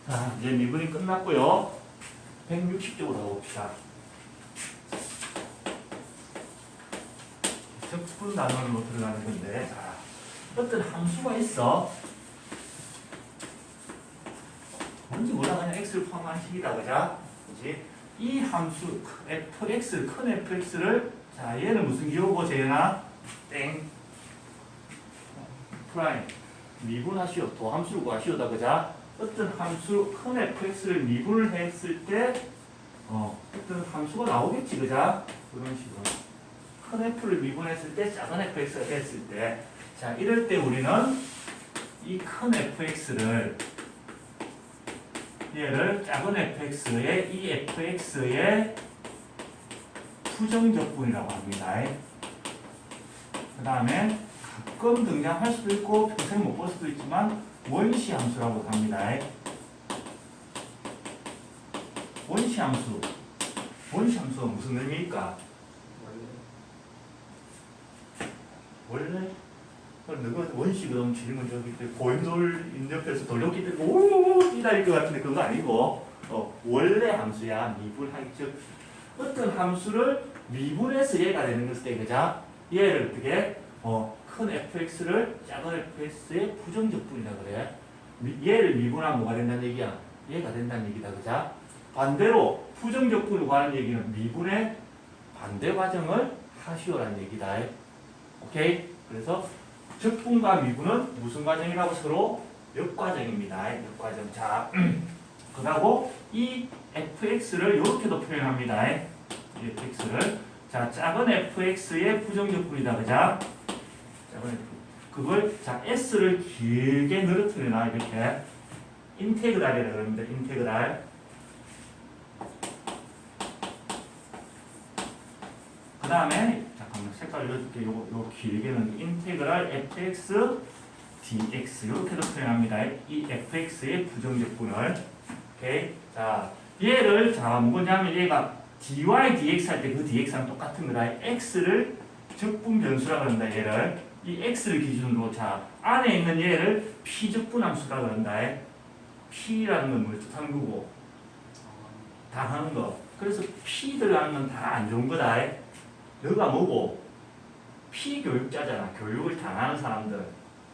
자, 이제 미분이 끝났고요. 160쪽으로 가봅시다. 적분 단원으로 들어가는 건데, 자, 어떤 함수가 있어. 뭔지 몰라, 그냥 x를 포함한 식이다, 그자? 그지? 이 함수, fx, 큰 fx를, 자, 얘는 무슨 기호고, 재현아? 땡. 프라임. 미분하시오. 도함수를 구하시오다, 그자? 어떤 함수, 큰 fx를 미분을 했을 때, 어떤 함수가 나오겠지, 그자? 그런 식으로. 큰 f를 미분했을 때, 작은 fx가 됐을 때, 자, 이럴 때 우리는 이 큰 fx를, 얘를 작은 fx의 이 fx의 부정적분이라고 합니다. 그 다음에 가끔 등장할 수도 있고 평생 못 볼 수도 있지만 원시함수라고 합니다. 원시함수. 원시함수가 무슨 의미일까? 원래? 너가 원시거든 질문 저기 고인돌 옆에서 돌려기 때문에 오오오 뛰다닐 것 같은데 그거 아니고 원래 함수야. 미분하기 즉 어떤 함수를 미분해서 얘가 되는 것을 그자 얘를 어떻게 큰 fx를 작은 fx의 부정적분이라 그래. 얘를 미분하면 뭐가 된다는 얘기야? 얘가 된다는 얘기다, 그자? 반대로 부정적분을 구하는 얘기는 미분의 반대 과정을 하시오라는 얘기다. 오케이? 그래서 적분과 미분은 무슨 과정이라고 서로 역과정입니다. 역과정. 자, 그러고 이 fx를 이렇게도 표현합니다. 이 fx를 자 작은 fx의 부정적분이다, 그자? 그걸 자 s를 길게 늘어뜨려놔 이렇게 인테그랄이라고 그럽니다. 인테그랄. 그 다음에 잠깐만 색깔 읽어줄게. 요 길게는 인테그랄 fx dx 이렇게도 표현합니다. 이 fx의 부정적분을. 오케이. 자 얘를 자 뭐냐면 얘가 dy dx 할 때 그 dx랑 똑같은 거다. x를 적분 변수라 그런다. 얘를 이 x를 기준으로 자 안에 있는 얘를 p적분함수라 그런다. p라는 건 뭘 뜻하는 거고 다 하는 거. 그래서 p 들어가는 건 다 안 좋은 거다. 너가 뭐고 피교육자잖아. 교육을 당하는 사람들.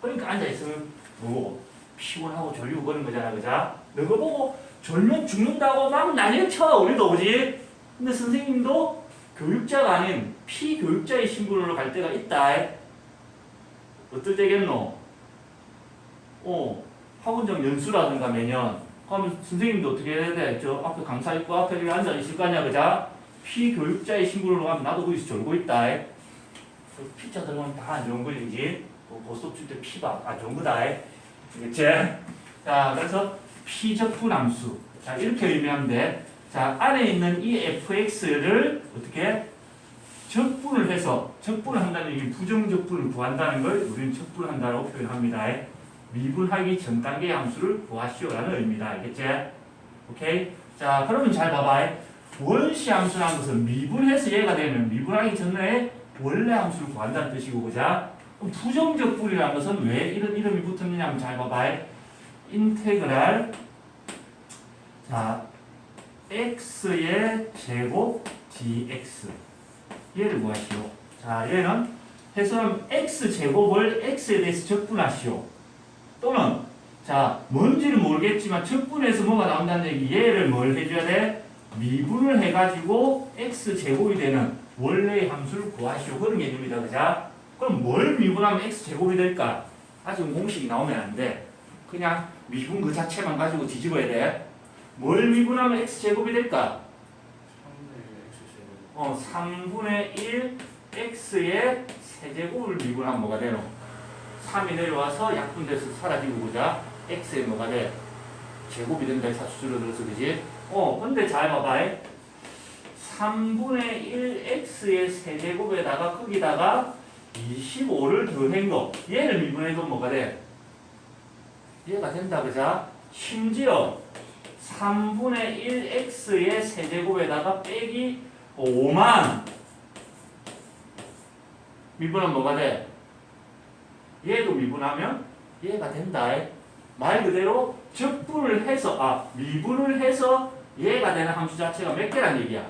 그러니까 앉아있으면 뭐고 피곤하고 졸리고 그런 거잖아, 그자? 너가 보고 졸면 죽는다고 막 난리쳐. 우리도 오지. 근데 선생님도 교육자가 아닌 피교육자의 신분으로 갈 때가 있다. 어떨 때겠노? 학원장 연수라든가 매년. 그러면 선생님도 어떻게 해야 돼? 저 앞에 강사 있고 앞에 여기 앉아 있을 거 아니야, 그자? 피교육자의 신분으로 가면 나도 거기서 졸고 있다. 피자 들어가면 다 안 좋은 거지. 고스톱 칠 때 피가 안 좋은 거다. 알겠지? 자, 그래서 피적분함수. 자, 이렇게 의미하면 돼. 자, 안에 있는 이 fx를 어떻게? 적분을 해서, 적분을 한다는 얘기는 부정적분을 구한다는 걸 우리는 적분을 한다고 표현합니다. 미분하기 전 단계의 함수를 구하시오라는 의미다. 알겠지? 오케이? 자, 그러면 잘 봐봐. 원시함수라는 것은 미분해서 얘가 되면 미분하기 전에 원래 함수를 구한다는 뜻이고, 그자? 그럼 부정적분이라는 것은 왜 이런 이름이 붙었느냐 하면 잘 봐봐. 인테그랄 자 x의 제곱 dx 얘를 구하시오. 자 얘는 해서 x제곱을 x에 대해서 적분하시오. 또는 자 뭔지는 모르겠지만 적분해서 뭐가 나온다는 얘기. 얘를 뭘 해줘야 돼? 미분을 해가지고 x제곱이 되는 원래의 함수를 구하시오. 그런 개념이다, 그자? 그럼 뭘 미분하면 x제곱이 될까? 아직 공식이 나오면 안 돼. 그냥 미분 그 자체만 가지고 뒤집어야 돼. 뭘 미분하면 x제곱이 될까? 3분의 1 x의 세제곱을 미분하면 뭐가 되노? 3이 내려와서 약분돼서 사라지고, 그자? x에 뭐가 돼? 제곱이 된다. 사수줄로 들어서, 그지? 근데 잘 봐봐. 3분의 1 x의 세제곱에다가 거기다가 25를 더한 거. 얘를 미분해도 뭐가 돼? 얘가 된다, 그자? 심지어 3분의 1 x의 세제곱에다가 빼기 5만 미분하면 뭐가 돼? 얘도 미분하면 얘가 된다. 말 그대로 적분을 해서 미분을 해서 얘가 되는 함수 자체가 몇 개란 얘기야.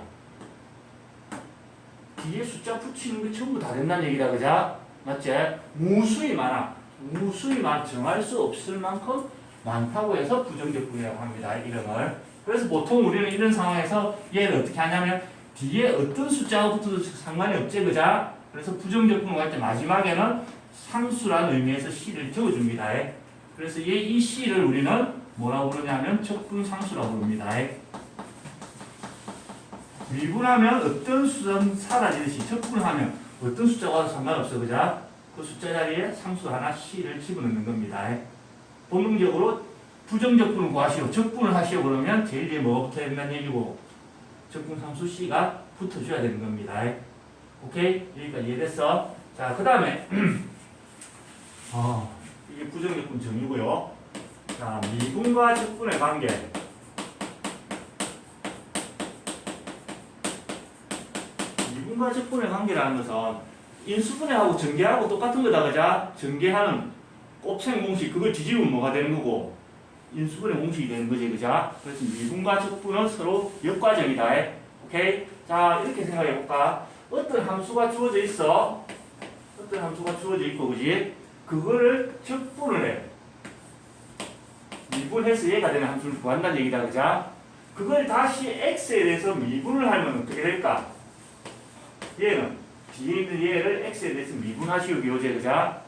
뒤에 숫자 붙이는 게 전부 다 된다는 얘기다, 그자? 맞지? 무수히 많아. 정할 수 없을 만큼 많다고 해서 부정적분이라고 합니다. 이름을. 그래서 보통 우리는 이런 상황에서 얘를 어떻게 하냐면 뒤에 어떤 숫자가 붙어도 상관이 없지, 그자? 그래서 부정적분을 할 때 마지막에는 상수라는 의미에서 C를 적어줍니다. 그래서 이 C를 우리는 뭐라고 부르냐면 적분상수라고 부릅니다. 미분하면 어떤 숫자는 사라지듯이 적분하면 어떤 숫자가 와도 상관없어, 그자? 그 숫자 자리에 상수 하나 C를 집어넣는 겁니다. 본능적으로 부정적분을 구하시오, 적분을 하시오 그러면 제일 뒤에 뭐가 붙어야 된다는 얘기고 적분상수 C가 붙어줘야 되는 겁니다. 오케이? 여기까지 이해됐어? 자, 그 다음에 이게 부정적분 정의고요. 자, 미분과 적분의 관계. 미분과 적분의 관계라는 것은 인수분해하고 전개하고 똑같은 거다, 그자? 전개하는 곱셈 공식, 그걸 뒤집으면 뭐가 되는 거고 인수분해 공식이 되는 거지, 그자? 그래서 미분과 적분은 서로 역과정이다. 오케이? 자, 이렇게 생각해 볼까? 어떤 함수가 주어져 있어. 어떤 함수가 주어져 있고, 그지? 그거를 적분을 해. 미분해서 얘가 되는 함수를 구한다는 얘기다, 그자? 그걸 다시 x에 대해서 미분을 하면 어떻게 될까? 얘는 뒤에 있는 얘를 x에 대해서 미분하시오, 교재, 그자?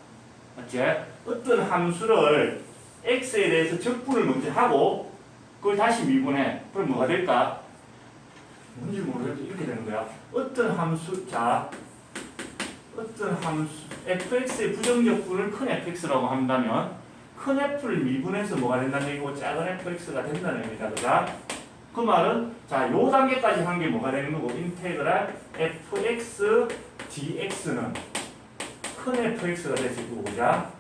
맞지? 어떤 함수를 x에 대해서 적분을 먼저 하고 그걸 다시 미분해. 그럼 뭐가 될까? 뭔지 모르겠지. 이렇게 되는 거야. 어떤 함수, 자, 어떤 함수, fx의 부정적분을 큰 fx라고 한다면 큰 f를 미분해서 뭐가 된다는 얘기고 작은 fx가 된다는 얘기다, 그자? 그 말은 자, 요 단계까지 한 게 뭐가 되는 거고 인테그랄 fx dx는 큰 fx가 될 수 있고, 그자?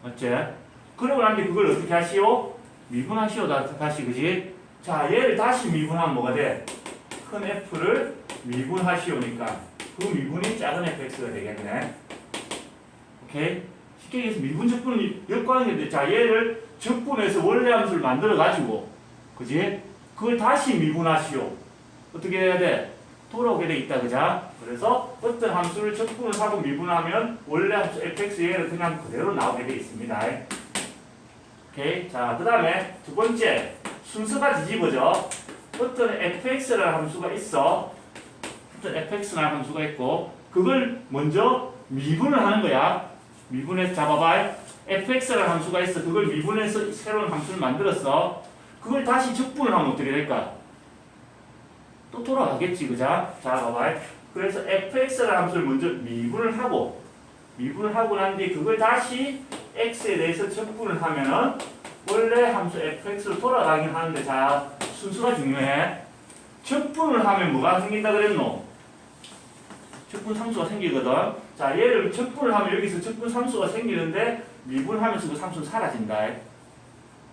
맞지? 그러고 난 뒤에 그걸 어떻게 하시오? 미분하시오, 다시, 그지? 자, 얘를 다시 미분하면 뭐가 돼? 큰 f를 미분하시오니까 그 미분이 작은 fx가 되겠네. 오케이? 쉽게 얘기해서 미분 적분은 역과하는데, 자, 얘를 적분해서 원래 함수를 만들어 가지고, 그지? 그걸 다시 미분하시오. 어떻게 해야 돼? 돌아오게 돼 있다, 그자? 그래서 어떤 함수를 적분을 하고 미분하면 원래 함수 fx 얘를 그냥 그대로 나오게 돼 있습니다. 오케이? 자, 그 다음에 두 번째 순서가 뒤집어져. 어떤 fx라는 함수가 있어. 어떤 fx라는 함수가 있고 그걸 먼저 미분을 하는 거야. 미분해서 잡아봐. fx라는 함수가 있어. 그걸 미분해서 새로운 함수를 만들었어. 그걸 다시 적분을 하면 어떻게 될까? 또 돌아가겠지, 그자? 자, 봐봐. 그래서 fx라는 함수를 먼저 미분을 하고 난 뒤에 그걸 다시 x에 대해서 적분을 하면은 원래 함수 fx로 돌아가긴 하는데, 자, 순서가 중요해. 적분을 하면 뭐가 생긴다 그랬노? 적분 상수가 생기거든. 자, 얘를 적분을 하면 여기서 적분 상수가 생기는데 미분하면서 그 상수는 사라진다.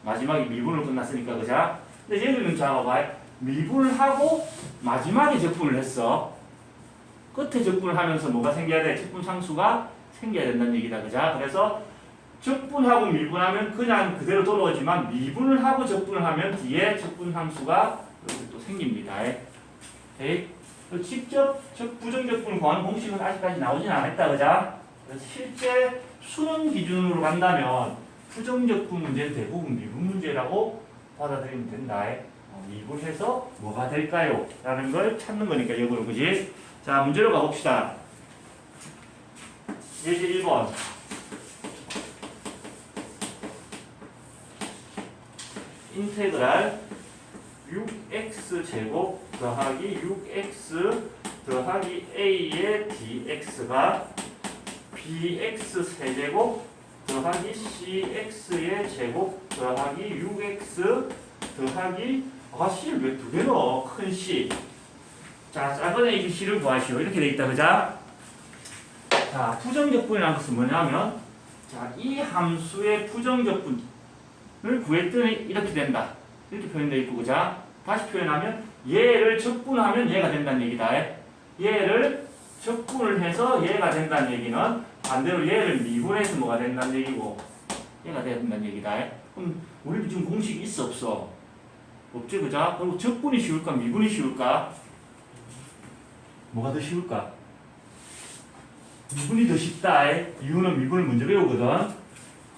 마지막에 미분으로 끝났으니까, 그자? 근데 얘들은 자, 봐봐. 미분을 하고 마지막에 적분을 했어. 끝에 적분을 하면서 뭐가 생겨야 돼? 적분 상수가 생겨야 된다는 얘기다, 그자? 그래서 적분하고 미분하면 그냥 그대로 돌아오지만 미분을 하고 적분을 하면 뒤에 적분 상수가 여기 또 생깁니다. 오케이? 직접 부정적분을 구하는 공식은 아직까지 나오진 않았다, 그자? 그래서 실제 수능 기준으로 간다면 부정적분 문제는 대부분 미분 문제라고 받아들이면 된다. 미분해서 뭐가 될까요? 라는 걸 찾는 거니까 역으로, 그지? 자, 문제로 가봅시다. 예제 1번. 인테그랄 6x제곱 더하기 6x 더하기 a의 dx가 bx 세제곱 더하기 cx의 제곱 더하기 6x 더하기 c를 왜 두 개 넣어? 큰 c. 자, 작은 a, c를 구하시오. 이렇게 돼 있다, 그자? 자, 부정적분이라는 것은 뭐냐면, 자, 이 함수의 부정적분을 구했더니 이렇게 된다. 이렇게 표현되어 있고, 그자? 다시 표현하면, 얘를 적분하면 얘가 된다는 얘기다. 얘를 적분을 해서 얘가 된다는 얘기는 반대로 얘를 미분해서 뭐가 된다는 얘기고, 얘가 된다는 얘기다. 그럼 우리도 지금 공식이 있어 없어? 없지 그자? 그리고 적분이 쉬울까 미분이 쉬울까? 뭐가 더 쉬울까? 미분이 더 쉽다. 이유는 미분을 먼저 배우거든.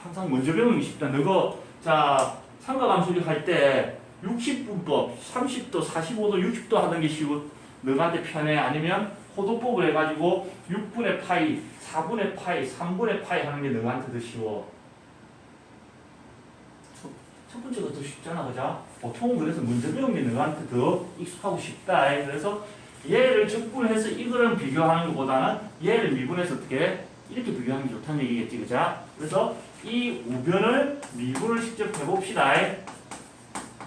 항상 먼저 배우는 게 쉽다. 너거 자 삼각함수를 할 때 60분법 30도 45도 60도 하는 게 쉬워. 너한테 편해? 아니면 호도법을 해가지고 6분의 파이 4분의 파이 3분의 파이 하는 게 너한테 더 쉬워. 첫 번째가 더 쉽잖아, 그죠? 보통은 그래서 먼저 배운 게 너한테 더 익숙하고 쉽다. 그래서 얘를 적분해서 이거랑 비교하는 것보다는 얘를 미분해서 어떻게 이렇게 비교하는 게 좋다는 얘기겠지, 그죠? 그래서 이 우변을 미분을 직접 해봅시다.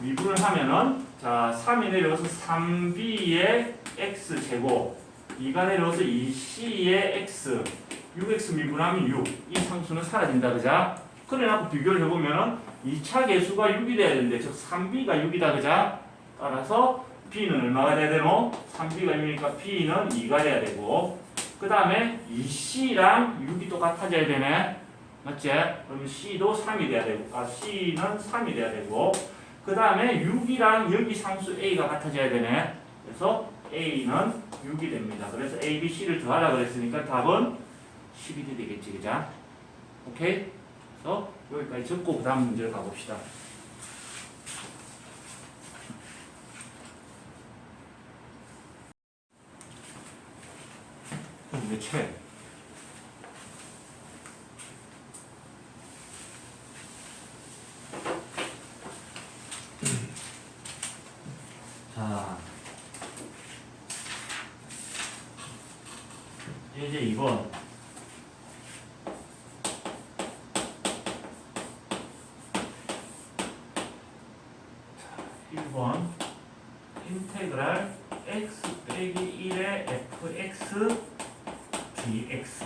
미분을 하면은 자 3이 내려와서 3b의 x제곱 2가 내려와서 2c의 x 6x 미분하면 6. 이 상수는 사라진다, 그죠? 그래놓고 비교를 해보면은 2차 계수가 6이 돼야 되는데 즉 3b가 6이다, 그죠? 따라서 b는 얼마가 돼야 되노? 3b가 6이니까 b는 2가 돼야 되고 그 다음에 2c랑 6이 똑같아져야 되네, 맞지? 그럼 c도 3이 돼야 되고 c는 3이 돼야 되고 그 다음에 6이랑 여기 상수 a가 같아져야 되네. 그래서 a는 6이 됩니다. 그래서 a, b, c를 더하라 그랬으니까 답은 12이 되겠지, 그죠? 오케이? 그래서 여기까지 적고 그 다음 문제를 가봅시다. 문제 최. 자, 이제 이번 인테그랄 x 빼기 1의 fx dx.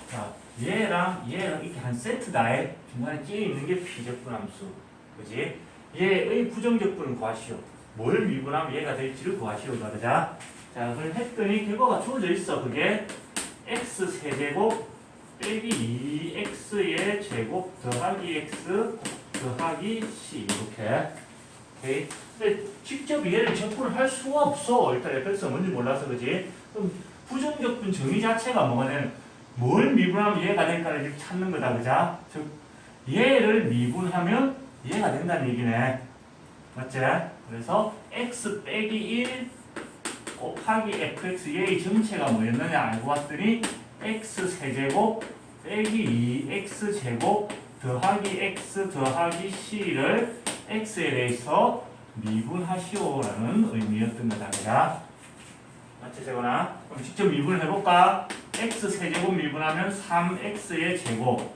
자, 얘랑 이렇게 한 세트다. 중간에 끼어 있는 게 비적분함수, 그지? 얘의 부정적분은 구하시오. 뭘 미분하면 얘가 될지를 구하시오, 그러자. 자, 그걸 했더니 결과가 주어져 있어. 그게 x 세제곱 빼기 2x의 제곱 더하기 x 더하기 c 이렇게. 오케이. 근데 직접 얘를 적분을 할 수가 없어. 일단 fx가 뭔지 몰라서, 그지? 그럼 부정적분 정의 자체가 뭐가 되는? 뭘 미분하면 얘가 될까를 이렇게 찾는 거다, 그자? 즉 얘를 미분하면 얘가 된다는 얘기네, 맞지? 그래서 x 빼기 1 곱하기 fx 얘의 전체가 뭐였느냐 알고 봤더니 x 세제곱 빼기 2x 제곱 더하기 x 더하기 c를 x에 대해서 미분하시오라는 의미였던 거다, 그자? 맞지, 재건아? 그럼 직접 미분을 해볼까? x 세제곱 미분하면 3x의 제곱.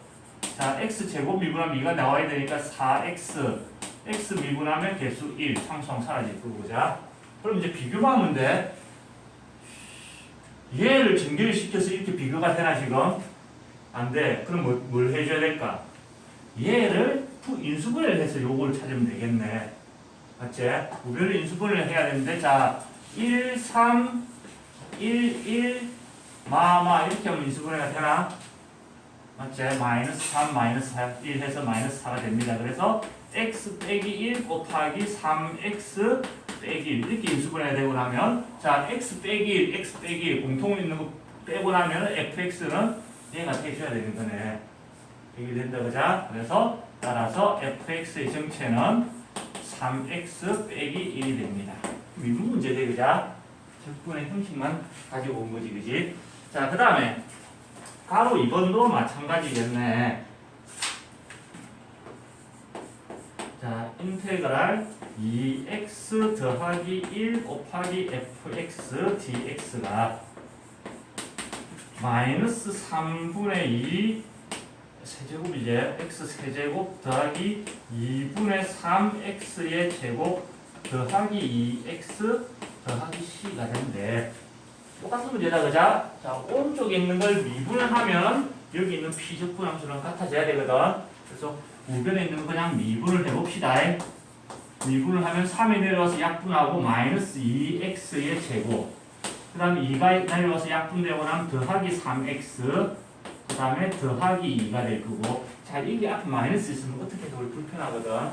자, x 제곱 미분하면 2가 나와야 되니까 4x. x 미분하면 개수 1. 상수항 사라질 거고, 자. 그럼 이제 비교만 하면 돼. 얘를 전개시켜서 이렇게 비교가 되나, 지금? 안 돼. 그럼 뭘 해줘야 될까? 얘를 인수분해를 해서 요거를 찾으면 되겠네. 맞지? 우변을 인수분해를 해야 되는데, 자, 1, 3, 1, 1, 이렇게 하면 인수분해가 되나? 맞지? 마이너스 3, 마이너스 4, 1 해서 마이너스 4가 됩니다. 그래서 x 빼기 1 곱하기 3x 빼기 1 이렇게 인수분해가 되고 나면 자, x 빼기 1, x 빼기 1 공통으로 있는 거 빼고 나면 fx는 얘가 해줘야 되는 거네. 이게 된다, 그자? 그래서 따라서 fx의 정체는 3x 빼기 1이 됩니다. 미분 문제지, 그자? 적분의 형식만 가지고 온 거지, 그지? 자, 그 다음에 가로 2번도 마찬가지겠네. 자, 인테그랄 2x 더하기 1 곱하기 fx dx가 마이너스 3분의 2 세제곱이제 x 세제곱 더하기 2분의 3x의 제곱 더하기 2x 더하기 c가 된대. 똑같은 문제다, 그자? 자, 오른쪽에 있는 걸 미분을 하면 여기 있는 피적분함수랑 같아져야 되거든. 그래서 우변에 있는 거 그냥 미분을 해봅시다. 미분을 하면 3이 내려와서 약분하고 마이너스 2x의 제곱. 그 다음에 2가 내려와서 약분되고 나면 더하기 3x 그 다음에 더하기 2가 될 거고. 자, 이게 앞에 마이너스 있으면 어떻게 해도 우리 불편하거든.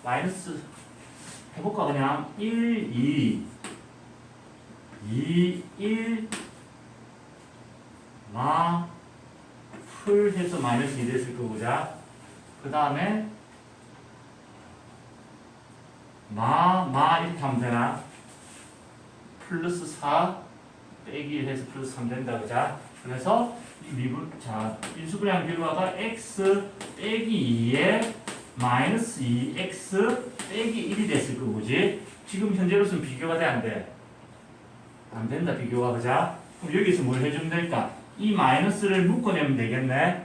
마이너스 해볼까? 그냥 1, 2, 2, 1, 마, 풀 해서 마이너스 2 됐을 거고. 자, 그 다음에 이렇게 하면 되나? 플러스 4 빼기 1 해서 플러스 3 된다. 그자? 그래서 자, 인수분해한 결과가 x 빼기 2에 마이너스 2x 빼기 1이 됐을 거고, 그지? 지금 현재로서는 비교가 돼, 안 돼? 안 된다, 비교가. 그자? 그럼 여기서 뭘 해주면 될까? 이 마이너스를 묶어내면 되겠네.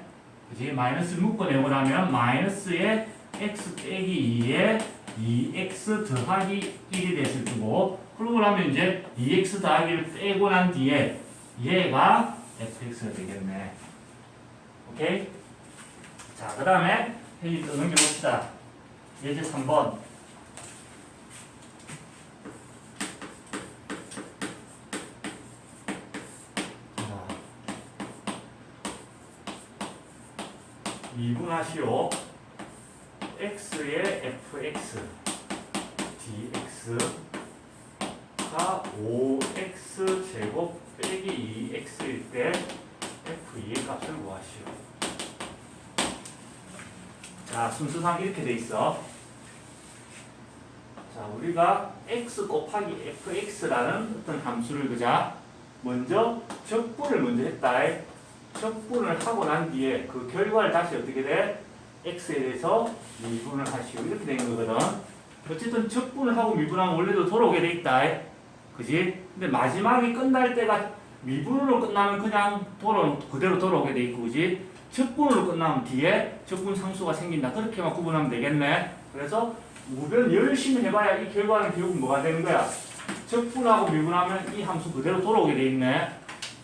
그지? 마이너스를 묶어내고 나면 마이너스에 x 빼기 2에 2x 더하기 1이 됐을 거고, 그러고 나면 이제 2x 더하기를 빼고 난 뒤에 얘가 fx가 되겠네. 오케이? 자, 그 다음에 페이지 또 넘겨봅시다. 예제 3번. 미분하시오. x의 fx dx가 5x 제곱 빼기 2x일 때 f2의 값을 구하시오. 자, 순서상 이렇게 돼 있어. 자, 우리가 x 곱하기 fx라는 어떤 함수를 그자 먼저 적분을 먼저 했다. 적분을 하고 난 뒤에 그 결과를 다시 어떻게 돼? x에 대해서 미분을 하시오. 이렇게 된 거거든. 어쨌든 적분을 하고 미분하면 원래도 돌아오게 돼 있다. 그지? 근데 마지막에 끝날 때가 미분으로 끝나면 그냥 그대로 돌아오게 돼 있고, 그지? 적분으로 끝나면 뒤에 적분 상수가 생긴다. 그렇게만 구분하면 되겠네. 그래서 우변 열심히 해봐야 이 결과는 결국 뭐가 되는 거야? 적분하고 미분하면 이 함수 그대로 돌아오게 돼 있네.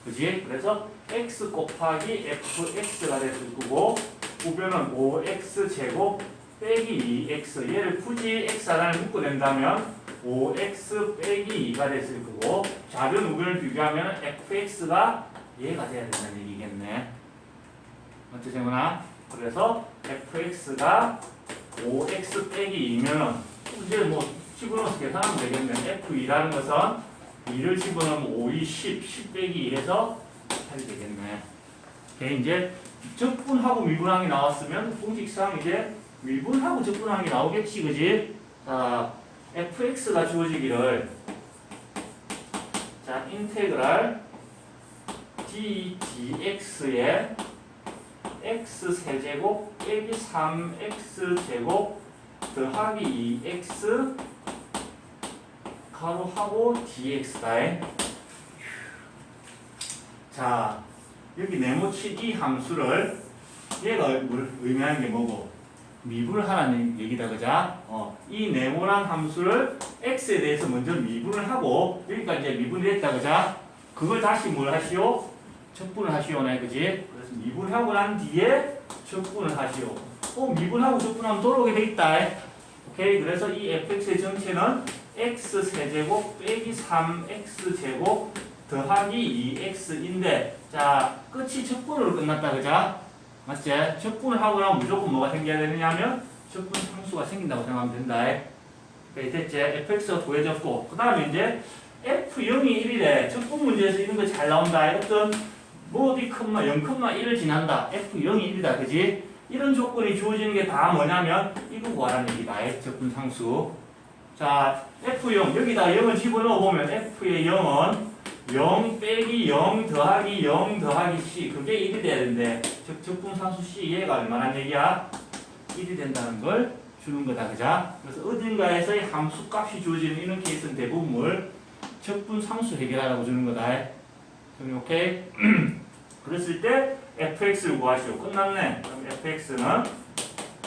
그지? 그래서 x 곱하기 fx가 됐을 거고, 우변은 5x 제곱 빼기 2x. 얘를 굳이 x 하나를 묶어낸다면 5x 빼기 2가 됐을 거고, 좌변 우변을 비교하면 fx가 얘가 돼야 된다는 얘기겠네. 맞죠, 재문아? 그래서 fx가 5x 빼기 2면은 이제 뭐 집어넣어서 계산하면 되겠네. f2라는 것은 2를 집어넣으면 5, 2, 10 빼기 1에서 8이 되겠네. 오케이, 이제 적분하고 미분항이 나왔으면 공식상 이제 미분하고 적분항이 나오겠지, 그지? 자, fx가 주어지기를, 자, 인테그랄 dx에 x세제곱 빼기 3x제곱 더하기 2x 가로하고 dx다. 자, 여기 네모친 이 함수를, 얘가 의미하는 게 뭐고? 미분을 하라는 얘기다, 그자? 이 네모란 함수를 x에 대해서 먼저 미분을 하고, 여기까지 이제 미분이 됐다, 그자? 그걸 다시 뭘 하시오? 적분을 하시오네, 그지? 그래서 미분하고 난 뒤에 적분을 하시오. 미분하고 적분하면 돌아오게 돼 있다. 오케이? 그래서 이 fx의 전체는 x세제곱 빼기 3x제곱 더하기 2x인데, 자, 끝이 적분으로 끝났다, 그자? 맞지? 적분을 하고 나면 무조건 뭐가 생겨야 되느냐면 적분 상수가 생긴다고 생각하면 된다. 오케이, 됐지? fx가 구해졌고, 그 다음에 이제 f0이 1이래. 적분 문제에서 이런 거 잘 나온다. 어떤 뭐 어디 0,1을 지난다. f0이 1이다. 그지? 이런 조건이 주어지는 게 다 뭐냐면 이거 구하라는 얘기다. 적분 상수. 자, f0 여기다 0을 집어넣어 보면 f의 0은 0 빼기 0 더하기 0 더하기 c, 그게 1이 돼야 되는데, 즉 적분 상수 c 얘가 얼마나 얘기야? 1이 된다는 걸 주는 거다. 그자? 그래서 어딘가에서 이 함수 값이 주어지는 이런 케이스는 대부분 뭘 적분 상수 해결하라고 주는 거다. 오케이? 그랬을 때 fx를 구하시오. 끝났네. 그럼 fx는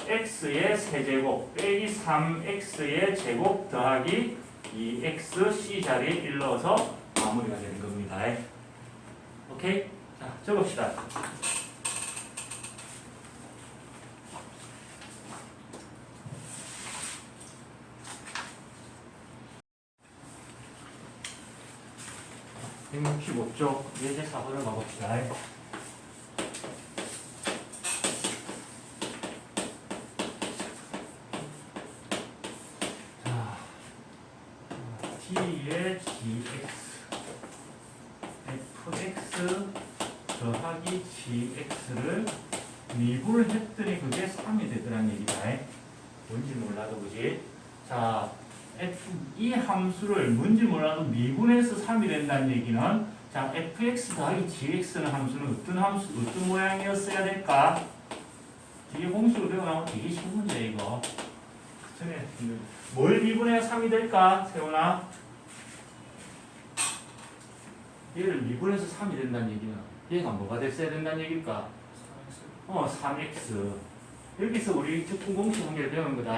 x의 세제곱 빼기 3x의 제곱 더하기 2x c 자리에 1 넣어서 마무리가 되는 겁니다. 오케이? 자, 적읍시다. (165쪽) 예제 4번을 가봅시다. G의 GX fx 더하기 gx를 미분을 했더니 그게 3이 되더란 얘기다. 뭔지 몰라도 그지? 자, 이 함수를 뭔지 몰라도 미분해서 3이 된다는 얘기는 자, fx 더하기 gx는 함수는 어떤 모양이었어야 될까? 뒤에 공식으로 배워나오면 되게 쉬운 문제야 이거. 전에 뭘 미분해야 3이 될까? 세훈아? 얘를 미분해서 3이 된다는 얘기는 얘가 뭐가 됐어야 된다는 얘기일까? 3x. 여기서 우리 적분 공식 한 개를 배우는 거다.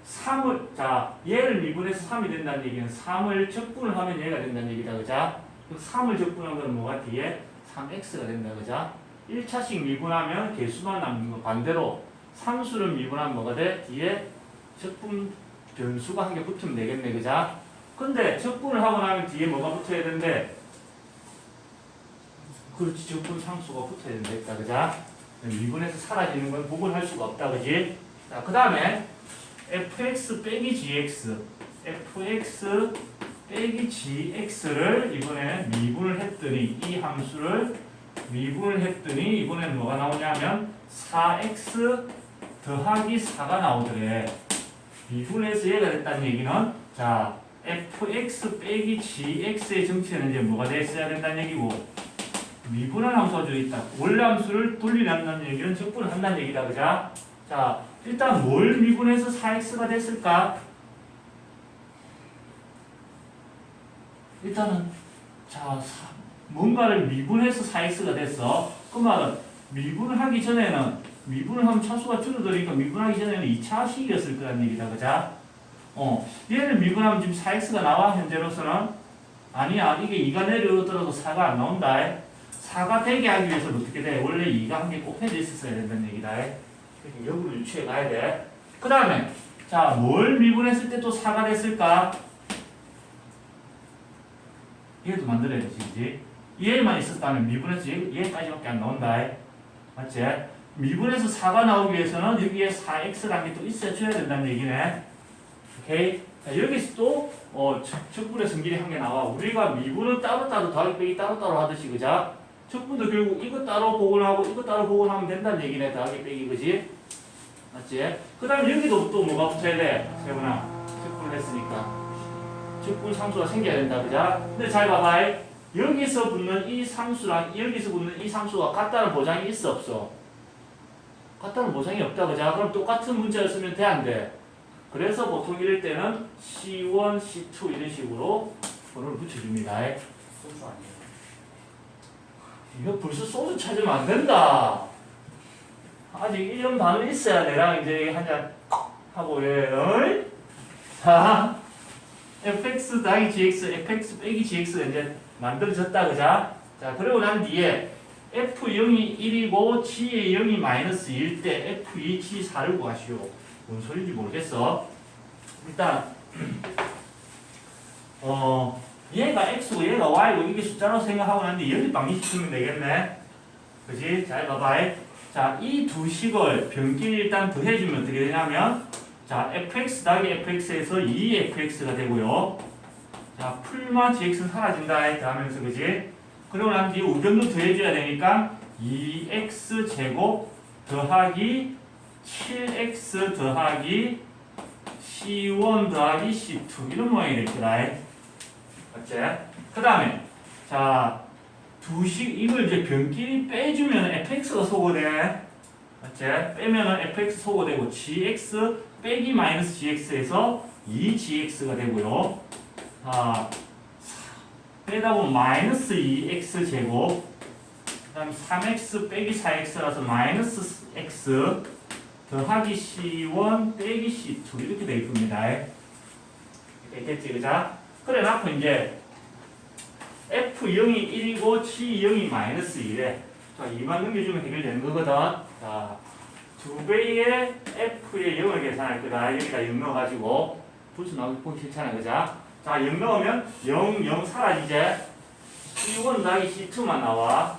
3을, 자, 얘를 미분해서 3이 된다는 얘기는 3을 적분을 하면 얘가 된다는 얘기다. 그자? 3을 적분한 건 뭐가 뒤에? 3x가 된다. 그자? 1차씩 미분하면 개수만 남는 거. 반대로 상수를 미분하면 뭐가 돼? 뒤에 적분 변수가 한 개 붙으면 되겠네. 그자? 근데 적분을 하고 나면 뒤에 뭐가 붙어야 되는데? 그렇지, 적분 상수가 붙어야 된다. 그자? 미분해서 사라지는 건 구분할 수가 없다. 그지? 자, 그 다음에 fx 빼기 gx fx 빼기 gx를 이번에 미분을 했더니 이 함수를 미분을 했더니 이번에는 뭐가 나오냐면 4x 더하기 4가 나오더래. 미분해서 얘가 됐다는 얘기는 자 fx 빼기 gx의 정체는 이제 뭐가 됐어야 된다는 얘기고 미분한 함수가 들어있다. 원래 함수를 분리한다는 얘기는 적분을 한다는 얘기다. 그자? 자, 일단 뭘 미분해서 4x가 됐을까? 일단은 자 뭔가를 미분해서 4x가 됐어. 그 말은 미분을 하기 전에는 미분을 하면 차수가 줄어드니까 미분하기 전에는 2차식이었을 거란 얘기다. 그자? 얘를 미분하면 지금 4x가 나와 현재로서는 아니야. 이게 2가 내려오더라도 4가 안 나온다. 4가 되게 하기 위해서는 어떻게 돼? 원래 2가 한 개 곱해져 있었어야 된다는 얘기다. 그러니까 역으로 유추해 가야 돼. 그 다음에 자, 뭘 미분했을 때 또 4가 됐을까? 얘도 만들어야지, 그지? 얘만 있었다면 미분해서 얘까지밖에 안 나온다. 맞지? 미분해서 4가 나오기 위해서는 여기에 4x라는 게 또 있어야 줘야 된다는 얘기네. 오케이? 자, 여기서 또 적분의 성질이 한 개 나와. 우리가 미분은 따로따로 더하기 빼기 따로따로 하듯이, 그자? 적분도 결국 이거 따로 복원하고 이거 따로 복원하면 된다는 얘기네. 더하기 빼기, 그지? 맞지? 그 다음에 여기도 또 뭐가 붙어야 돼? 세훈아, 적분을 했으니까 적분 상수가 생겨야 된다. 그자? 근데 잘 봐봐. 여기서 붙는 이 상수랑 여기서 붙는 이 상수가 같다는 보장이 있어 없어? 같다는 보장이 없다. 그자? 그럼 똑같은 문자를 쓰면 돼 안 돼? 그래서 보통 이럴 때는 C1, C2 이런 식으로 번호를 붙여줍니다. 소주 아니에요? 이거 벌써 소주 찾으면 안 된다. 아직 1년 반은 있어야 내랑 이제 한잔 하고 예. 자, fx 더하기 gx, fx 빼기 gx가 이제 만들어졌다. 그자? 자, 그리고 난 뒤에 f0이 1이고 g의 0이 마이너스 1일 때 f2, g 4를 구하시오. 뭔 소리인지 모르겠어. 일단 얘가 x고 얘가 y고 이게 숫자로 생각하고 나는데 여기 방식시키면 되겠네. 그지? 잘 봐봐. 자, 이 두 식을 변기를 일단 더해주면 어떻게 되냐면 자, fx 더하기 fx에서 2fx가 되고요. 자, 풀마 gx는 사라진다. 더하면서 그지? 그리고 난 뒤에 우변도 더해줘야 되니까 2x 제곱 더하기 7x 더하기 C1 더하기 C2 이런 모양이 될 거다. 맞지? 그 다음에 자, 이걸 이제 변끼리 빼주면 fx가 소거돼. 맞지? 빼면은 fx 소거되고 gx 빼기 마이너스 gx에서 2gx가 되고요. 자, 빼다 보면 마이너스 2x 제곱 그 다음에 3x 빼기 4x라서 마이너스 x 더하기 C1 빼기 C2 이렇게 될 겁니다. 됐겠지, 그자? 그래 놓고 이제 F0이 1이고 G0이 마이너스 1에 자, 2만 넘겨주면 해결되는 거거든. 자, 2배의 F의 0을 계산할 거다. 여기다 0 넣어가지고 불수 나오기 싫잖아, 그자? 자, 0 넣으면 0, 0 사라지지? C1 더하기 C2만 나와.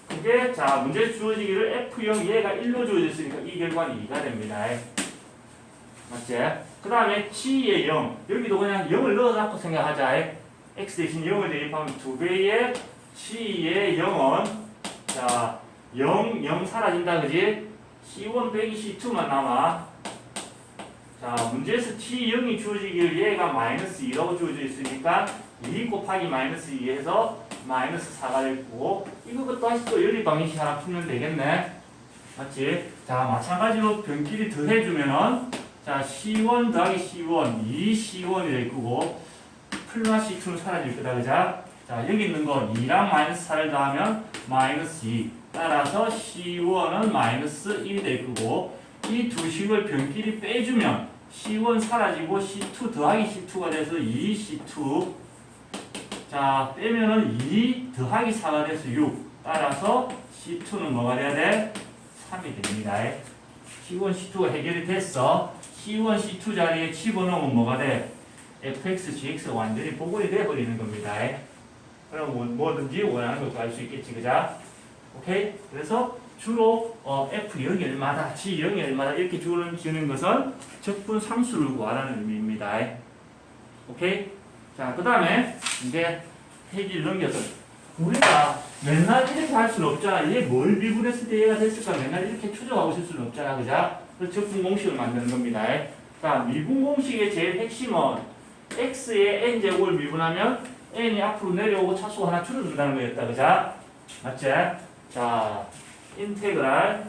그게 자, 문제 주어지기를 F0 얘가 1로 주어졌으니까 이 결과는 2가 됩니다. 맞지? 맞지? 그 다음에 g의 0. 여기도 그냥 0을 넣어놓고 생각하자. x 대신 0을 대입하면 2배의 g의 0은 자 0, 0 사라진다 그지? C1 빼기 C2만 남아. 자 문제에서 T0이 주어지길 얘가 마이너스 2라고 주어져 있으니까 2 곱하기 마이너스 2 해서 마이너스 4가 됐고 이거 다시 또 연립 방정식 하나 풀면 되겠네. 맞지? 자 마찬가지로 변끼리 더해주면은 자 C1 더하기 C1 2C1이 될 거고 플러마 C2는 사라질 거다 그자? 자 여기 있는 거 2랑 마이너스 4를 더하면 마이너스 2 따라서 C1은 마이너스 1이 될 거고 이 두 식을 변끼리 빼주면 C1 사라지고 C2 더하기 C2가 돼서 2C2 자 빼면은 2 더하기 4가 돼서 6 따라서 C2는 뭐가 돼야 돼? 3이 됩니다. C1, C2가 해결이 됐어. C1, C2 자리에 집어넣으면 뭐가 돼? fx, gx가 완전히 복원이 돼버리는 겁니다. 그럼 뭐든지 원하는 것도 알 수 있겠지, 그자? 오케이? 그래서 주로 f 0이 얼마다, g 0이 얼마다 이렇게 주는 것은 적분 상수를 구하라는 의미입니다. 오케이? 자, 그 다음에 이제 페이지를 넘겨서 우리가 맨날 이렇게 할 수는 없잖아. 얘 뭘 미분했을 때 얘가 됐을까? 맨날 이렇게 추적하고 있을 수는 없잖아, 그자? 그래서 적분 공식을 만드는 겁니다. 자, 미분 공식의 제일 핵심은 x의 n제곱을 미분하면 n이 앞으로 내려오고 차수가 하나 줄어든다는 거였다. 그자? 맞지? 자, 인테그랄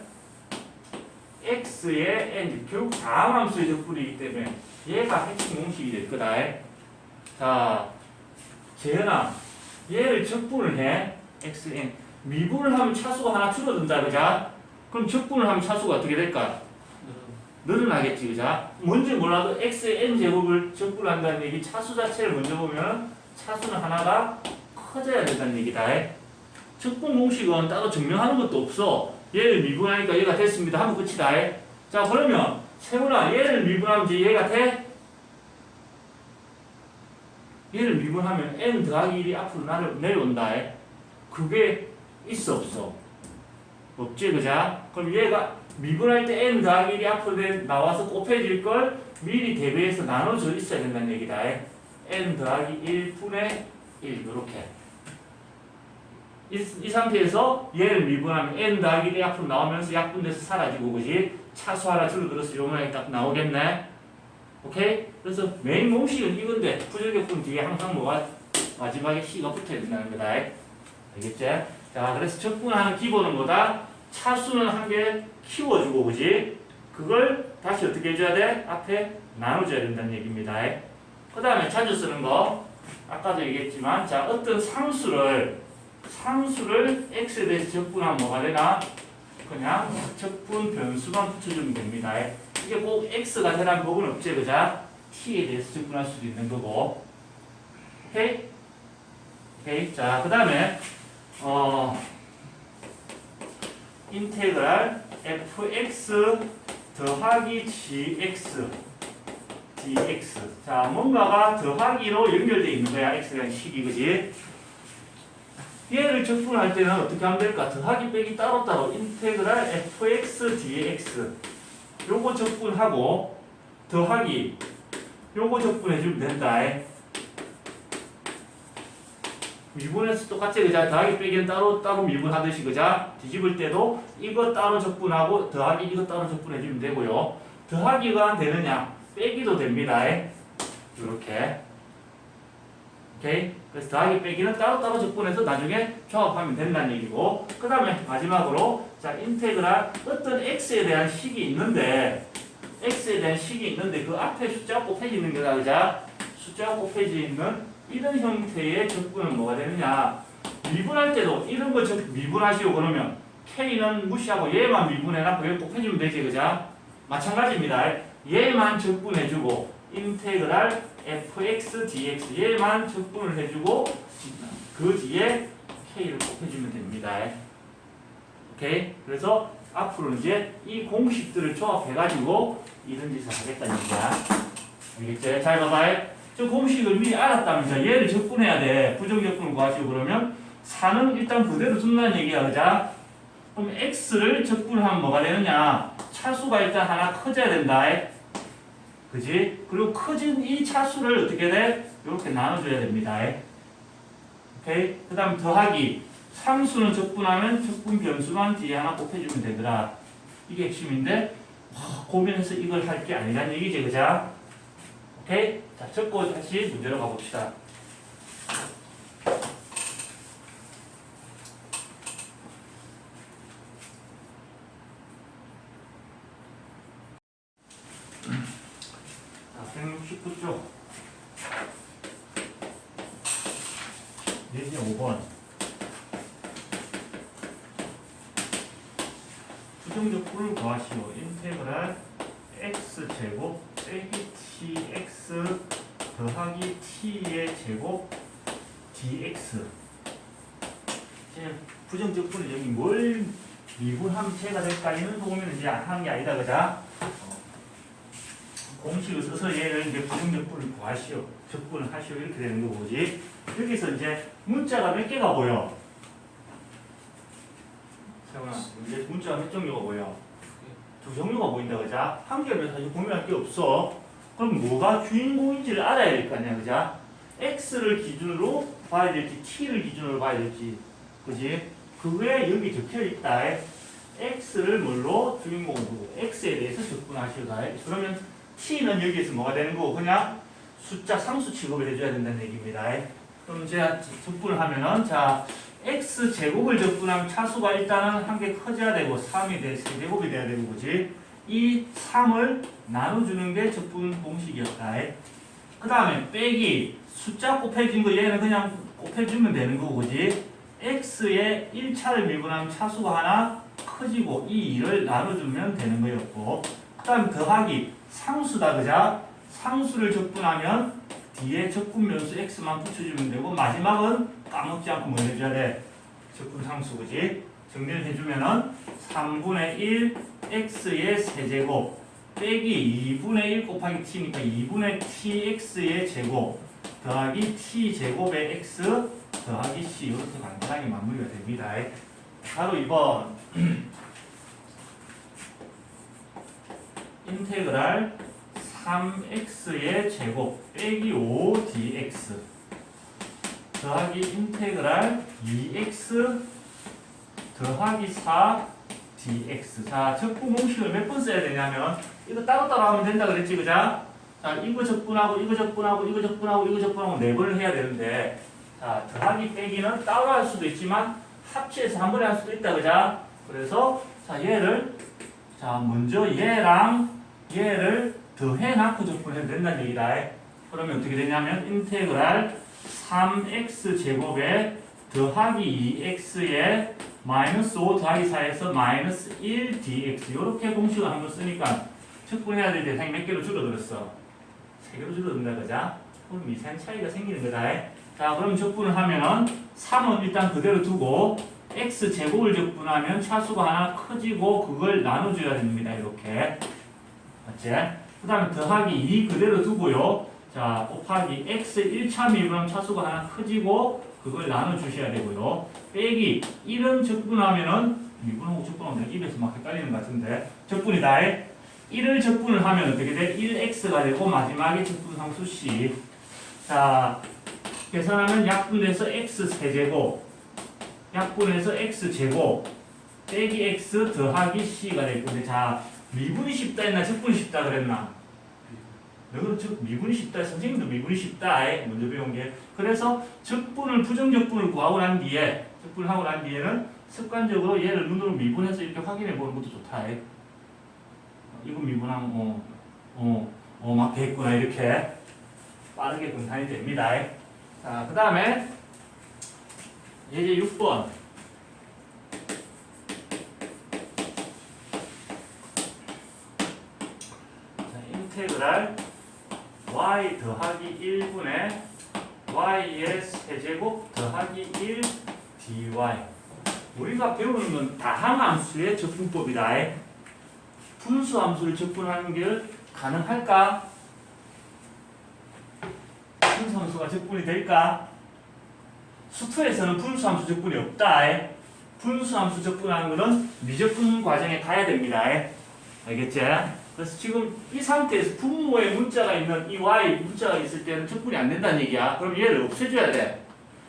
x의 n, 결국 다함함수의 적분이기 때문에 얘가 핵심 공식이 될 거다. 자, 재현아, 얘를 적분을 해. xn. 미분을 하면 차수가 하나 줄어든다. 그자? 그럼 적분을 하면 차수가 어떻게 될까? 늘어나겠지, 그자? 뭔지 몰라도 x의 n제곱을 적분한다는 얘기, 차수 자체를 먼저 보면 차수는 하나가 커져야 된다는 얘기다. 적분 공식은 따로 증명하는 것도 없어. 얘를 미분하니까 얘가 됐습니다 하면 끝이다. 자, 그러면 세훈아, 얘를 미분하면 이제 얘가 돼? 얘를 미분하면 n 더하기 1이 앞으로 내려온다. 그게 있어 없어? 없지, 그자? 그럼 얘가 미분할 때 n 더하기 1이 앞으로 나와서 곱해질 걸 미리 대비해서 나눠져 있어야 된다는 얘기다. n 더하기 1분의 1 이렇게. 이 상태에서 얘를 미분하면 n 더하기 1이 앞으로 나오면서 약분돼서 사라지고 그지? 차수 하나 줄어들어서 요 모양이 딱 나오겠네. 오케이? 그래서 메인 공식은 이건데 부정격분 뒤에 항상 뭐가 마지막에 c가 붙어야 된다는 거다. 알겠지? 자, 그래서 적분하는 기본은 뭐다? 차수는 한 개 키워주고 그지? 그걸 다시 어떻게 해줘야 돼? 앞에 나눠줘야 된다는 얘기입니다. 그 다음에 자주 쓰는 거 아까도 얘기했지만 자 어떤 상수를 x에 대해서 적분하면 뭐가 되나? 그냥 적분 변수만 붙여주면 됩니다. 이게 꼭 x가 되라는 법은 없지, 그자? t에 대해서 적분할 수도 있는 거고. 오케이? 오케이. 자, 그 다음에 인테그랄 fx 더하기 gx dx. 자, 뭔가가 더하기로 연결되어 있는 거야. x라는 식이, 그지? 얘를 적분할 때는 어떻게 하면 될까? 더하기 빼기 따로따로 인테그랄 fx dx 요거 적분하고 더하기 요거 적분해주면 된다. 미분해서 똑같이 그자? 더하기 빼기는 따로 미분하듯이 그자? 뒤집을 때도 이거 따로 적분하고 더하기 이거 따로 적분해주면 되고요. 더하기가 되느냐? 빼기도 됩니다. 이렇게. 오케이? 그래서 더하기 빼기는 따로따로 적분해서 나중에 조합하면 된다는 얘기고, 그 다음에 마지막으로 자 인테그랄 어떤 x에 대한 식이 있는데 그 앞에 숫자가 곱해져 있는 거다. 그자? 숫자가 곱해져 있는 이런 형태의 적분은 뭐가 되느냐? 미분할 때도 이런 거 미분하시고 그러면 k는 무시하고 얘만 미분해놨고 얘 곱해주면 되지, 그자? 마찬가지입니다. 얘만 적분해주고 인테그랄 fx dx 얘만 적분을 해주고 그 뒤에 k를 곱해주면 됩니다. 오케이? 그래서 앞으로 이제 이 공식들을 조합해가지고 이런 짓을 하겠다는 얘기야. 알겠지? 잘 봐봐. 저 공식을 미리 알았다면서 얘를 적분해야 돼. 부정적분을 구하시고 그러면 4는 일단 그대로 둔다는 얘기야. 그자? 그럼 x를 적분하면 뭐가 되느냐? 차수가 일단 하나 커져야 된다. 그지? 그리고 커진 이 차수를 어떻게 돼? 이렇게 나눠줘야 됩니다. 오케이? 그 다음 더하기. 상수는 적분하면 적분 변수만 뒤에 하나 곱해주면 되더라. 이게 핵심인데 고민해서 이걸 할 게 아니란 얘기지, 그자? 오케이? 자, 적고 다시 문제로 가봅시다. 자, 169쪽. 예제 5번. 부정적분을 구하시오. 인테그랄 x제곱 빼기 tx 더하기 t의 제곱 dx. 이제 부정적분은 여기 뭘 미분함체가 될까? 이런 보면 이제 하는 게 아니다, 그자? 공식을 써서 얘를 이제 부정적분을 구하시오. 적분을 하시오. 이렇게 되는 거 보지. 여기서 이제 문자가 몇 개가 보여? 세훈아, 이제 문자가 몇 종류가 보여? 두 종류가 보인다, 그자? 한 개면 사실 고민할 게 없어. 그럼 뭐가 주인공인지를 알아야 될 거 아니야, 그자? x를 기준으로 봐야 될지, t를 기준으로 봐야 될지, 그지? 그게 여기 적혀 있다. x를 뭘로 주인공으로 보고, x에 대해서 적분하시다. 그러면 t는 여기에서 뭐가 되는 거고, 그냥 숫자 상수 취급을 해줘야 된다는 얘기입니다. 그럼 제가 적분을 하면은, 자, x 제곱을 적분하면 차수가 일단은 한 개 커져야 되고 3이 돼, 세제곱이 돼야 되고, 그지? 이 3을 나눠주는 게 적분 공식이었다. 그 다음에 빼기 숫자 곱해진 거 얘는 그냥 곱해주면 되는 거고, 그지? x에 1차를 미분하면 차수가 하나 커지고 이 2를 나눠주면 되는 거였고, 그 다음에 더하기 상수다, 그자? 상수를 적분하면 뒤에 적분 변수 x만 붙여주면 되고, 마지막은 까먹지 않고 뭐 해줘야 돼? 적분 상수, 그지? 정리를 해주면은 3분의 1 x의 세제곱 빼기 2분의 1 곱하기 t니까 2분의 tx의 제곱 더하기 t제곱의 x 더하기 c. 이렇게 간단하게 마무리가 됩니다. 바로 2번 인테그랄 3x의 제곱 빼기 5dx 더하기 인테그랄 2x 더하기 4dx. 자, 적분 공식을 몇 번 써야 되냐면 이거 따로따로 하면 된다 그랬지, 그자? 자, 이거 적분하고 이거 적분하고 이거 적분하고 이거 적분하고 4번을 해야 되는데, 자, 더하기 빼기는 따로 할 수도 있지만 합치해서 한 번에 할 수도 있다, 그자? 그래서 자, 얘를 자, 먼저 얘랑 얘를 더해놓고 적분해도 된다는 얘기다. 그러면 어떻게 되냐면 인테그랄 3x 제곱에 더하기 2x에 마이너스 5 더하기 4에서 마이너스 1 dx. 이렇게 공식을 한번 쓰니까 적분해야 될 대상이 몇 개로 줄어들었어? 3개로 줄어든다, 그자? 그럼 미세한 차이가 생기는 거다. 자, 그럼 적분을 하면은 3은 일단 그대로 두고 x 제곱을 적분하면 차수가 하나 커지고 그걸 나눠줘야 됩니다. 이렇게. 맞지? 그 다음에 더하기 2 그대로 두고요. 자, 곱하기 x 1차 미분하면 차수가 하나 커지고 그걸 나눠주셔야 되고요. 빼기 1은 적분하면은 미분하고 적분하면 입에서 막 헷갈리는 것 같은데 적분이다. 1을 적분을 하면 어떻게 돼? 1x가 되고 마지막에 적분상수 c. 자, 계산하면 약분해서 x 세제곱 약분해서 x 제곱 빼기 x 더하기 c가 될 건데, 자, 미분이 쉽다 했나 적분이 쉽다 그랬나? 너는 미분이 쉽다, 선생님도 미분이 쉽다 먼저 배운 게. 그래서 적분을 부정적분을 구하고 난 뒤에 적분을 하고 난 뒤에는 습관적으로 얘를 눈으로 미분해서 이렇게 확인해 보는 것도 좋다. 이거 미분하면 맞겠구나, 이렇게 빠르게 분산이 됩니다. 자, 그 다음에 예제 6번. 자, 인테그랄 y 더하기 1분의 y의 세제곱 더하기 1 dy. 우리가 배우는 건 다항함수의 적분법이다. 분수함수를 적분하는 게 가능할까? 분수함수가 적분이 될까? 수투에서는 분수함수 적분이 없다. 분수함수 적분하는 거는 미적분 과정에 가야 됩니다. 알겠지? 그래서 지금 이 상태에서 분모의 문자가 있는 이 y 문자가 있을 때는 적분이 안 된다는 얘기야. 그럼 얘를 없애줘야 돼.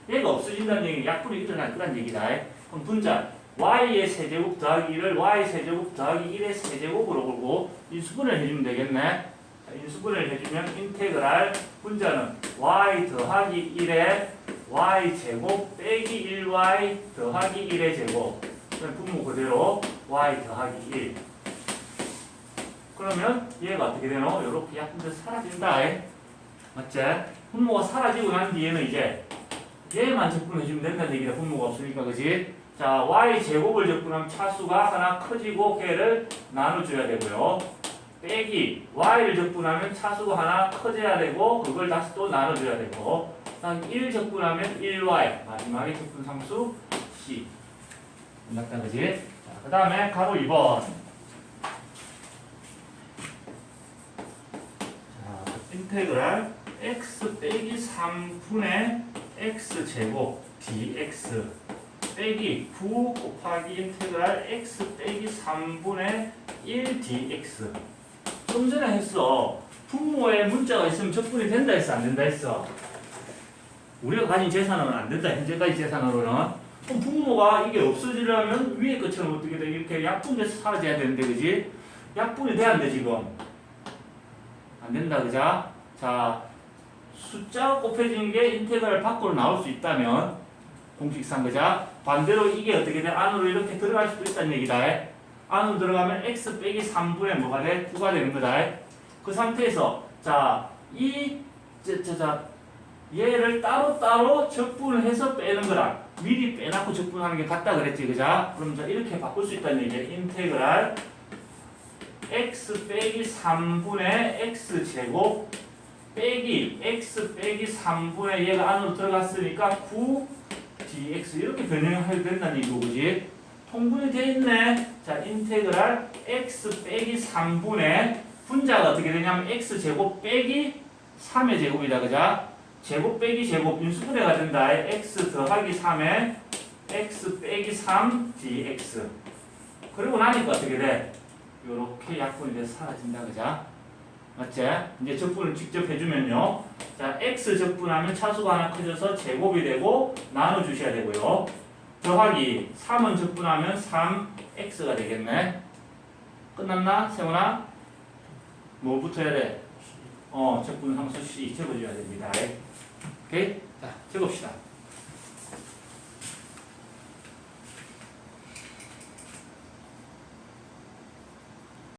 얘가 없어진다는 얘기는 약분이 일어날 거란 얘기다. 그럼 분자 y의 세제곱 더하기 1을 y 세제곱 더하기 1의 세제곱으로 보고 인수분해를 해주면 되겠네. 자, 인수분해를 해주면 인테그랄 분자는 y 더하기 1의 y 제곱 빼기 1y 더하기 1의 제곱. 그럼 분모 그대로 y 더하기 1. 그러면 얘가 어떻게 되노? 이렇게 약분돼서 사라진다. 맞지? 분모가 사라지고 난 뒤에는 이제 얘만 적분해주면 된다는 얘기다. 분모가 없으니까, 그지? 자, y 제곱을 적분하면 차수가 하나 커지고 걔를 나눠줘야 되고요. 빼기 y를 적분하면 차수가 하나 커져야 되고 그걸 다시 또 나눠줘야 되고. 1 적분하면 1y 마지막에 적분상수 c. 맞다, 그지? 자, 그 다음에 가로 2번. 자, 인테그랄 x 빼기 3분의 x제곱 dx 빼기 9 곱하기 인테그랄 x 빼기 3분의 1 dx. 좀 전에 했어. 분모에 문자가 있으면 적분이 된다 했어, 안 된다 했어? 우리가 가진 재산으로는 안 된다. 현재까지 재산으로는. 그럼 분모가 이게 없어지려면 위에 것처럼 어떻게 돼? 이렇게 약분돼서 사라져야 되는데, 그지? 약분이 돼야 안 돼, 지금. 안 된다, 그자? 자, 숫자가 곱해지는 게 인테그랄 밖으로 나올 수 있다면, 공식상, 그자? 반대로 이게 어떻게 돼? 안으로 이렇게 들어갈 수도 있다는 얘기다. 안으로 들어가면 x 빼기 3분의 뭐가 돼? 9가 되는 거다. 그 상태에서, 자, 얘를 따로따로 적분을 해서 빼는 거랑 미리 빼놓고 적분하는 게 같다 그랬지, 그자? 그럼 자, 이렇게 바꿀 수 있다는 얘기야. 인테그랄 x 빼기 3분의 x제곱 빼기 x 빼기 3분의 얘가 안으로 들어갔으니까 9 dx 이렇게 변형해도 된다는 얘기고, 그지? 통분이 돼 있네. 자, 인테그랄 x 빼기 3분의 분자가 어떻게 되냐면 x제곱 빼기 3의 제곱이다, 그자? 제곱 빼기 제곱 인수분해가 된다. x 더하기 3에 x 빼기 3 dx. 그리고 나니까 어떻게 돼? 요렇게 약분이 돼서 사라진다, 그자? 맞지? 이제 적분을 직접 해주면요. 자, x 적분하면 차수가 하나 커져서 제곱이 되고 나눠주셔야 되고요. 더하기 3은 적분하면 3x가 되겠네. 끝났나? 세훈아? 뭐부터 해야 돼? 적분 상수 C 적어줘야 됩니다. 오케이? 자, 적읍시다.